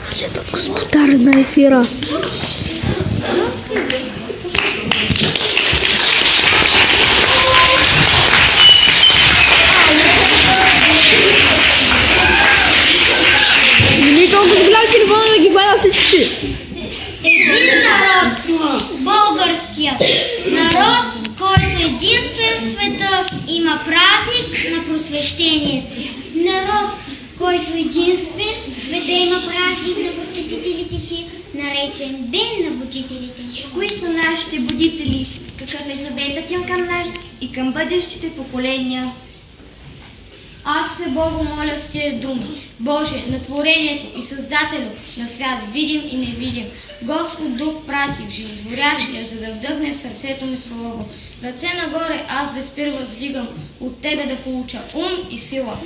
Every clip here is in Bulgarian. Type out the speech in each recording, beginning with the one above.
След господар на ефира. Не толкова голям телефон да ги хвана всичките. Един народ, българския народ, който единствен в света има празник на просвещението. Народ, който единствен в света има празник на посветителите си, наречен Ден на будителите. Кои са нашите будители? Какъв е съветът им към нас и към бъдещите поколения? Аз се Богу моля с тия думи. Боже, на творението и Създателю на свят, видим и невидим, Господ Дух прати в животворящия, за да вдъхне в сърцето ми Слово. Ръце нагоре аз без пир въздигам, от Тебе да получа ум и сила.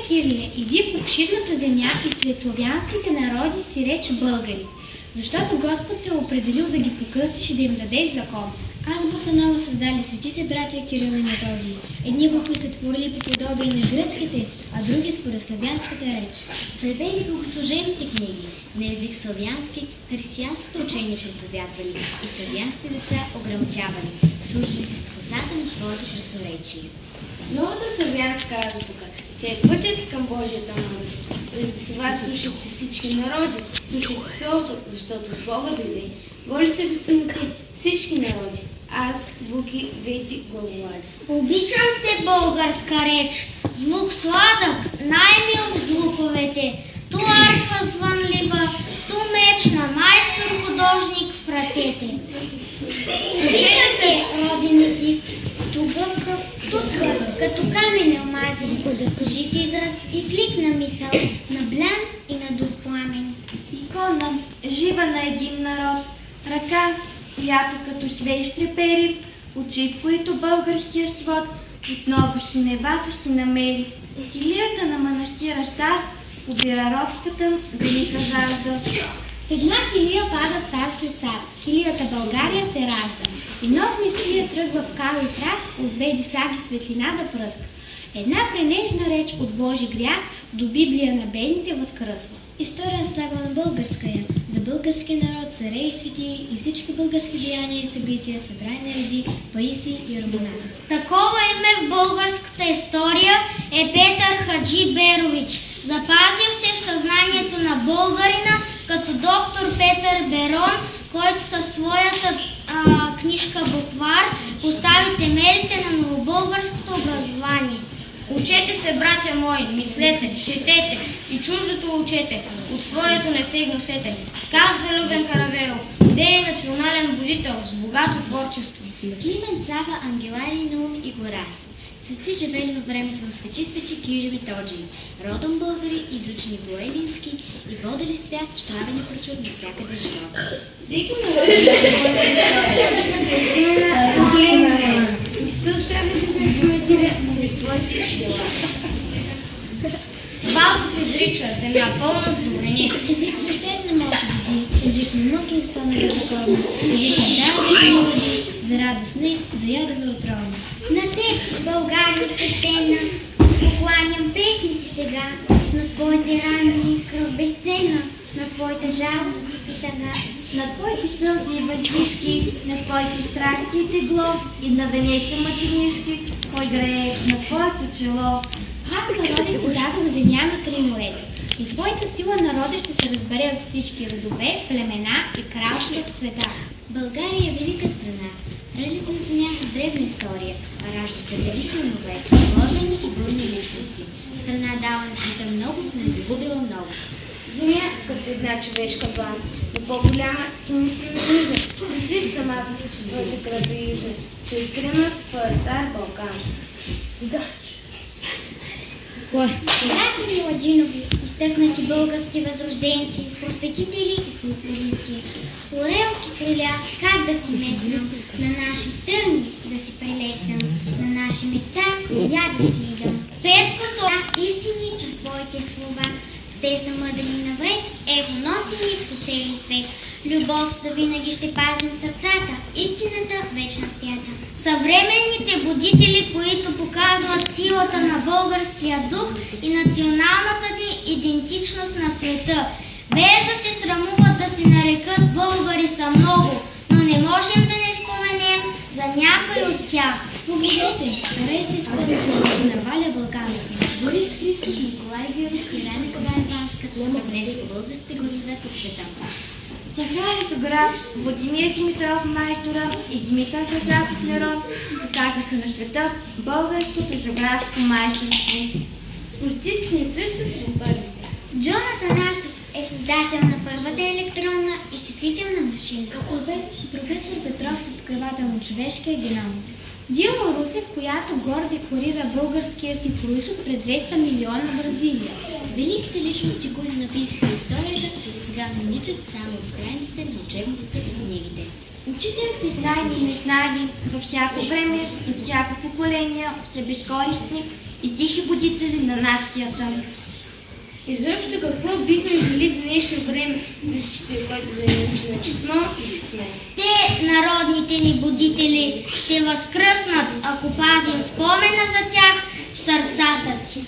Кириле, иди в обширната земя и сред славянските народи си реч българи, защото Господ те е определил да ги покръстиш и да им дадеш закон. Азбука нова създали светите братя Кирил и Методий. Едни букви са творили по подобие на гръцките, а други според славянската реч. Превели богослужебните книги на език славянски, християнското учение проповядвали и славянските деца ограмотявали, служили се с косата на своето красноречие. Новата славянска азбука, тя е пътят към Божията мъдрост. Заради това слушайте всички народи, слушайте Словото, защото от Бога дойде. Воли се гостинки всички народи. Аз, буки, дети, главолади. Обичам те, българска реч, звук сладък, най-мил в звуковете, ту арфа звънлива, ту меч на майстор-художник в ръцете. Учете се, роден език, ту гъвкав, ту твърд, като камен омазен, жив израз и клик на мисъл, на блян и на дух пламен. Икона, жива на един народ, ръка, която като свеж трепери, очи, в които българския свод отново си небато си намери. Килията на манастира стар побира робската велика жажда. В една килия пада цар след цар, килията България се ражда. И нов месия тръгва в кал и прах, от две дисаги светлина да пръска. Една пренежна реч от Божи грях до Библия на бедните възкръсва. История слава на българская, за българския народ, царе и свети и всички български деяния и събития, събрани на реди, Паиси и Романа. Такова име в българската история е Петър Хаджи Берович, запазил се в съзнанието на българина като доктор Петър Берон, който със своята книжка Буквар постави темелите на новобългарското образование. Учете се, братя мои, мислете, четете и чуждото учете, от своето не се гносете. Казва Любен Каравелов, де е национален будител с богато творчество. Климент Сава, Ангеларий Наум и Горас. Светци живели във времето на свети Кирил и Методий, родом българи, изучени по елински и водили свят в славен и прочут навсякъде живота. Всеки народ не са успяли да значимете чрез своите дела. Вазов изрича земя пълна с добрини. Език свещен на малко води, език на мъки и останали духовни, език на данъчни води, за радост не, за ядове отровни. На теб, България свещена, покланям песни си сега, на твоите рани, кръв безценна, на твоята жалост и тъга. На твоите сълзи и въздишки, на твоите страсти и тегло, и на венеца мъченишки, кой грее на твоето чело. Аз народи ти дадох земя на три морета. И своята сила народи ще се разбере от всички родове, племена и кралства в света. България е велика страна, релизна земя с древна история, раждаща велики умове, гордени и бурни личности. Страна дала на света много, но загубила много. Земя като една човешка блаза, но по-голяма, че не се намиза. Мисли сама за че твоите кръви южни, че открима твоя стар Балкан. Да. Братя Миладжинови, изтъкнати български възрожденци, просветители и фолклористи. Орелски криля, как да си метнам, на наши стърни да си прилетнам, на наши места я да си идам. Петко са истини чрез своите слова, те са мъдри навред, его носени по цели свет. Любов са винаги ще пазим сърцата, истината вечна свята. Съвременните будители, които показват силата на българския дух и националната ни идентичност на света. Без да се срамуват да се нарекат българи са много, но не можем да не споменем за някой от тях. Погледнете, Рейсийското село на Валя Балканска, Борис Христов, Николай Гюров и Рена Каганбанска разнесоха българските гласове по света. Захари Фотограф, Владимир Димитров Майстора и Димитър Казаков Нерон показаха на света българското географско майсторство. Спортисти не също сред първите. Джон Атанасов е създател на първата електронна изчислителна машина. Професор Петров с откривател на човешкия геном. Дилма Русев, която гордо декларира българския си произход пред 200 милиона Бразилия. Великите личности, които написаха историята, сега граничат само с страниците на учебниците и книгите. Учителите, знайни и незнайни, във всяко време и всяко поколение са безкористни и тихи будители на нацията. Изобщо какво бихме били в днешно време без учител, който да ни учи на четмо и писме? Те, народните ни будители, ще възкръснат, ако пазим спомена за тях в сърцата си.